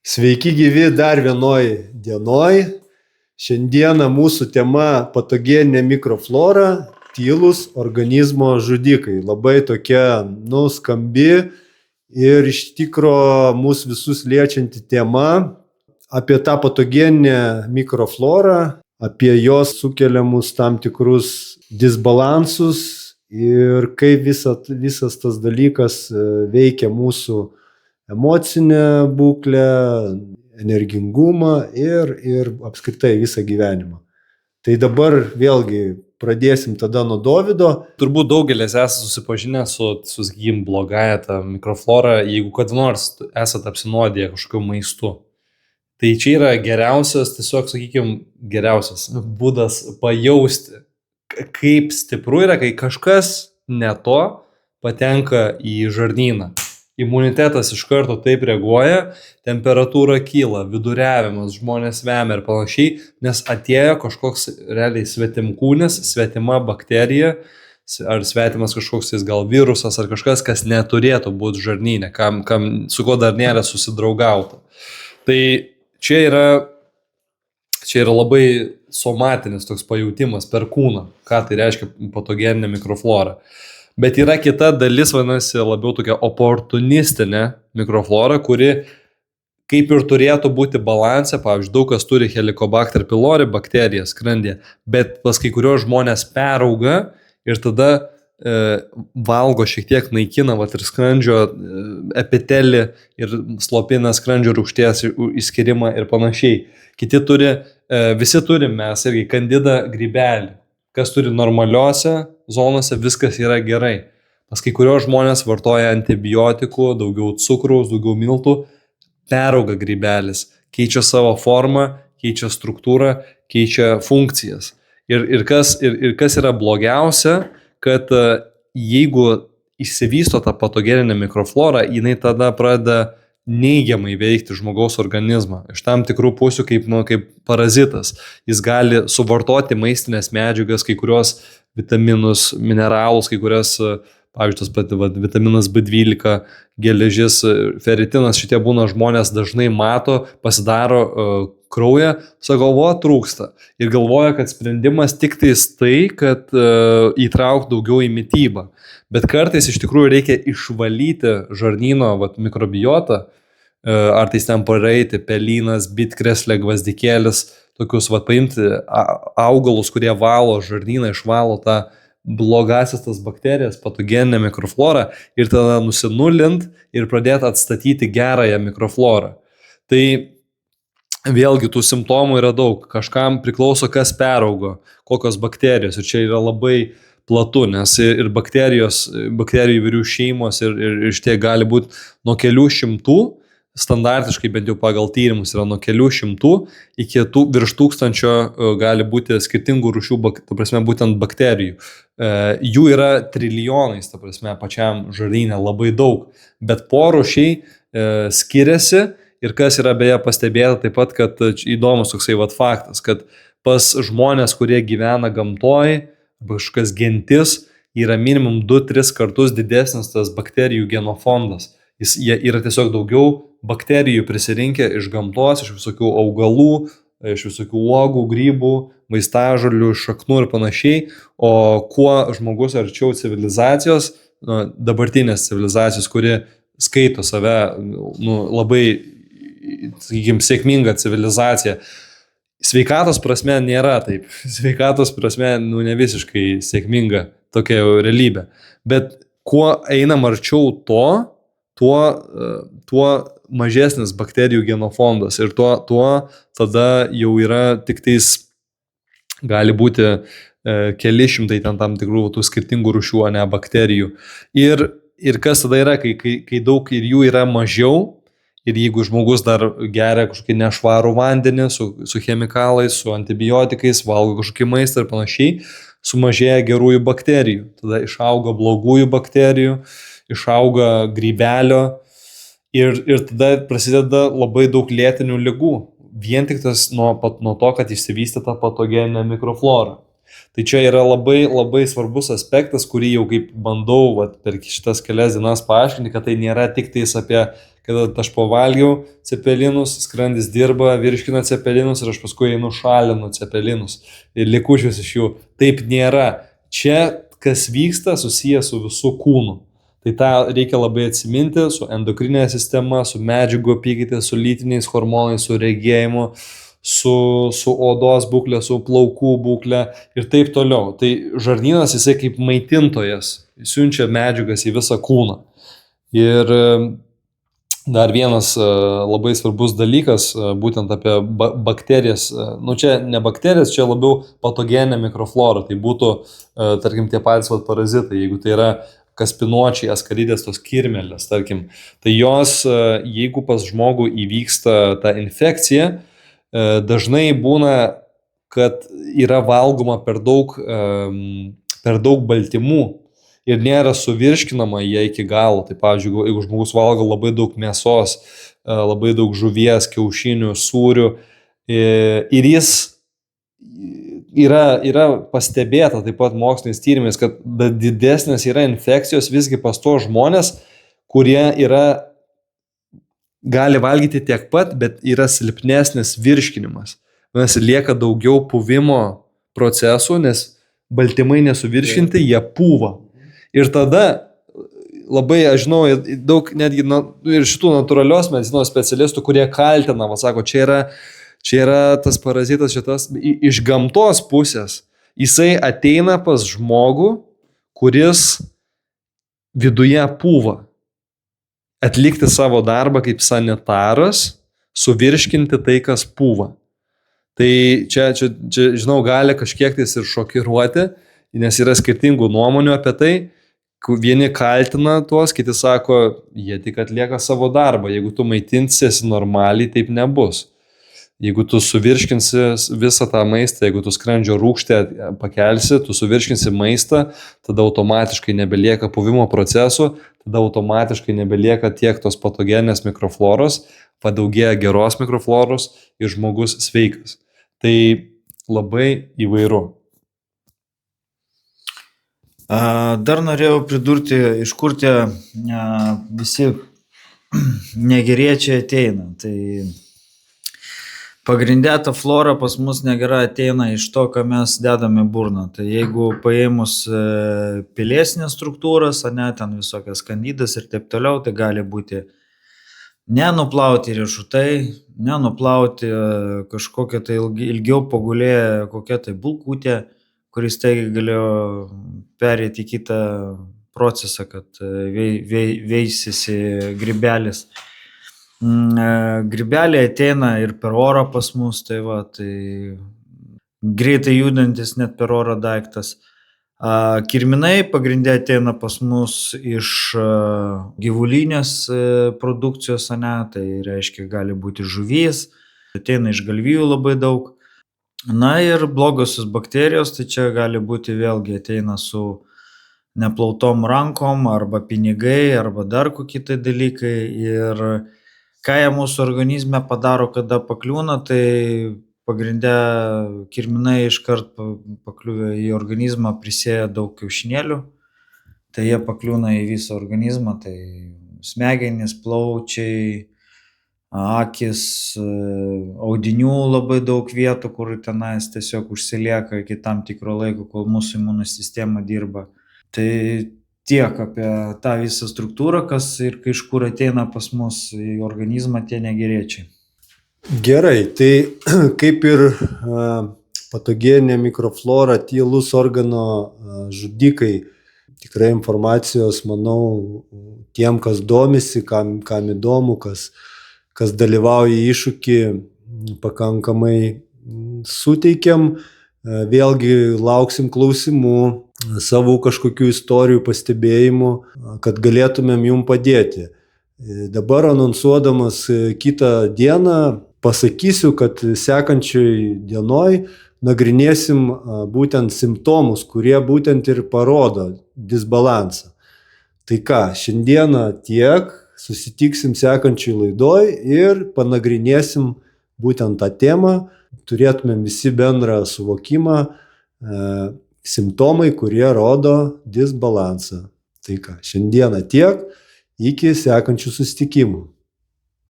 Sveiki gyvi dar vienoj dienoj. Šiandieną mūsų tema patogeninė mikroflora, tylūs organizmo žudikai. Labai tokia, skambi ir iš tikro mūsų visus liečianti tema apie tą patogeninę mikroflorą, apie jos sukeliamus tam tikrus disbalansus ir kaip visas tas dalykas veikia mūsų emocinę būklę, energingumą ir apskritai visą gyvenimą. Tai dabar vėlgi pradėsim tada nuo Dovydo. Turbūt daugelis esate susipažinę su sakykim, blogąją tą mikroflorą, jeigu kada nors esate apsinuodiję kažkokiu maistu. Tai čia yra geriausias, tiesiog, sakykime, geriausias būdas pajausti, kaip stipru yra, kai kažkas ne to patenka į žarnyną. Imunitetas iš karto taip reaguoja, temperatūra kyla, viduriavimas, žmonės vemia ir panašiai, nes atėjo kažkoks realiai svetimkūnis, svetima bakterija, ar svetimas kažkoks gal virusas, ar kažkas, kas neturėtų būti žarnyne, su kuo dar nėra susidraugauta. Tai čia yra labai somatinis toks pajautimas per kūną, ką tai reiškia patogeninė mikroflora. Bet yra kita dalis, vadinasi, labiau tokia oportunistinė mikroflora, kuri kaip ir turėtų būti balanse, pavyzdžiui, daug kas turi Helicobacter pylori bakteriją skrandyje, bet pas kai kurios žmonės perauga ir tada valgo šiek tiek naikina ir skrandžio epitelį ir slopina skrandžio rūgšties išskyrimą ir panašiai. Visi turim mes irgi kandidą grybelį. Kas turi normaliuose zonose, viskas yra gerai. Pas kai kurios žmonės vartoja antibiotikų, daugiau cukraus, daugiau miltų, perauga grybelis, keičia savo formą, keičia struktūrą, keičia funkcijas. Ir kas yra blogiausia, kad jeigu išsivysto tą patogeninę mikroflorą, jinai tada pradeda neigiamai veikti žmogaus organizmą. Iš tam tikrų pusių kaip parazitas. Jis gali suvartoti maistinės medžiagas, kai kurios vitaminus, mineralus, kai kurias, pavyzdžiui, tas pat vitaminas B12, geležis, feritinas, šitie būna žmonės dažnai mato, pasidaro kraują, sako, trūksta. Ir galvoja, kad sprendimas tik tai, kad įtraukti daugiau į mitybą. Bet kartais iš tikrųjų reikia išvalyti žarnyno mikrobiotą, ar tai ten pareiti, pelynas, bitkreslė, gvazdikėlis, tokius paimti augalus, kurie valo žarnyną, išvalo tą blogasias tas bakterijas, patogeninę mikroflorą ir tada nusinulint ir pradėti atstatyti gerąją mikroflorą. Tai vėlgi tų simptomų yra daug. Kažkam priklauso, kas peraugo, kokios bakterijos. Ir čia yra labai platu, nes ir bakterijų įvairių šeimos ir šitie gali būti nuo kelių šimtų, standartiškai bent jau pagal tyrimus yra nuo kelių šimtų iki virš 1000 gali būti skirtingų rūšių, būtent bakterijų. Jų yra trilijonais, pačiam žarnyne labai daug, bet porūšiai skiriasi ir kas yra beje pastebėta taip pat, kad įdomus toksai faktas, kad pas žmonės, kurie gyvena gamtoj, kažkas gentis, yra minimum 2-3 kartus didesnis tas bakterijų genofondas. Jie yra tiesiog daugiau bakterijų prisirinkę iš gamtos, iš visokių augalų, iš visokių uogų, grybų, vaistažolių, šaknų ir panašiai. O kuo žmogus arčiau civilizacijos, dabartinės civilizacijos, kuri skaito save labai, sakykime, sėkminga civilizacija, sveikatos prasme nėra taip. Sveikatos prasme ne visiškai sėkminga tokia realybė. Bet kuo einam arčiau tuo mažesnis bakterijų genofondas ir tuo tada jau yra tik tais gali būti keli šimtai tam tikrų tų skirtingų rūšių, ne bakterijų. Ir kas tada yra, kai daug ir jų yra mažiau ir jeigu žmogus dar geria kažkokį nešvarų vandenį su chemikalais, su antibiotikais, valgo kažkokį maistą ir panašiai, sumažėja gerųjų bakterijų. Tada išauga blogųjų bakterijų, išauga grybelio ir tada prasideda labai daug lėtinių ligų. Vien tik tas nuo to, kad išsivystė tą patogeninę mikroflorą. Tai čia yra labai, labai svarbus aspektas, kurį jau kaip bandau per šitas kelias dienas paaiškinti, kad tai nėra tik tais apie, kad aš pavalgiau cepelinus, skrandis dirba, virškina cepelinus ir aš paskui einu šalinu cepelinus ir likučius iš jų. Taip nėra. Čia, kas vyksta, susijęs su visų kūnu. Tai tą reikia labai atsiminti su endokrinė sistema, su medžiagų apykaita, su lytiniais hormonais, su regėjimu, su odos būklė, su plaukų būklė ir taip toliau. Tai žarnynas jisai kaip maitintojas siunčia medžiagas į visą kūną. Ir dar vienas labai svarbus dalykas, būtent apie bakterijas, čia ne bakterijas, čia labiau patogeninė mikroflora, tai būtų, tarkim, tie patys parazitai, jeigu tai yra kaspinuočiai, askaridės, tos kirmėlės, tarkim, tai jos, jeigu pas žmogų įvyksta ta infekcija, dažnai būna, kad yra valgoma per daug baltymų ir nėra suvirškinama jie iki galo. Tai pavyzdžiui, jeigu žmogus valgo labai daug mėsos, labai daug žuvies, kiaušinių, sūrių ir jis yra pastebėta taip pat moksliniais tyrimais, kad didesnės yra infekcijos visgi pas to žmonės, kurie gali valgyti tiek pat, bet yra silpnesnis virškinimas. Nes lieka daugiau puvimo procesų, nes baltymai nesuvirškinti, jie pūva. Ir tada labai, aš žinau, daug netgi ir šitų natūralios medicinos specialistų, kurie kaltina, sako, čia yra tas parazitas šitas iš gamtos pusės. Jisai ateina pas žmogų, kuris viduje pūva. Atlikti savo darbą kaip sanitaras, suvirškinti tai, kas pūva. Tai čia žinau, gali kažkiek tais ir šokiruoti, nes yra skirtingų nuomonių apie tai. Vieni kaltina tuos, kiti sako, jie tik atlieka savo darbą. Jeigu tu maitinsiesi normaliai, taip nebus. Jeigu tu suvirškinsi visą tą maistą, jeigu tu skrandžio rūgštę pakelsi, tu suvirškinsi maistą, tada automatiškai nebelieka puvimo procesų, tada automatiškai nebelieka tiek tos patogeninės mikrofloros, padaugėja geros mikrofloros ir žmogus sveikas. Tai labai įvairu. Dar norėjau pridurti, iš kur tie visi negeriečiai ateina. Tai pagrindė ta flora pas mus negera ateina iš to, ką mes dedame burną. Tai jeigu paėmus pilėsinės struktūras, ten visokias kandidas ir taip toliau, tai gali būti nenuplauti riešutai, nenuplauti kažkokia tai ilgiau pagulėję kokia tai bulkutė, kuris tai galėjo perėti į kitą procesą, kad veisėsi grybelis. Grybeliai ateina ir per orą pas mus, tai greitai judantis net per orą daiktas. Kirminai pagrindė ateina pas mus iš gyvulinės produkcijos, tai reiškia gali būti žuvys, ateina iš galvijų labai daug. Na ir blogosios bakterijos, tai čia gali būti vėlgi ateina su neplautom rankom, arba pinigai, arba dar kokie tai dalykai. Ir ką jie mūsų organizme padaro, kada pakliūna, tai pagrindė kirminai iškart pakliuvę į organizmą prisėja daug kiaušinėlių, tai jie pakliūna į visą organizmą, tai smegenys, plaučiai, akis, audinių labai daug vietų, kur tenais tiesiog užsilieka iki tam tikro laiko, kol mūsų imuninė sistema dirba. Tai tiek apie tą visą struktūrą, kas ir iš kur ateina pas mus į organizmą tie negeriečiai. Gerai, tai kaip ir patogeninė mikroflora, tylus organo žudikai, tikrai informacijos, manau, tiem, kas domisi, kam įdomu, kas dalyvauja iššūkį, pakankamai suteikiam. Vėlgi lauksim klausimų, savo kažkokių istorijų, pastebėjimų, kad galėtumėm jum padėti. Dabar anonsuodamas kitą dieną pasakysiu, kad sekančioj dienoj nagrinėsim būtent simptomus, kurie būtent ir parodo disbalansą. Tai ką, šiandieną tiek, susitiksim sekančioj laidoj ir panagrinėsim būtent tą temą, turėtumėm visi bendrą suvokimą, simptomai, kurie rodo disbalansą. Tai ką, šiandieną tiek, iki sekančių susitikimų.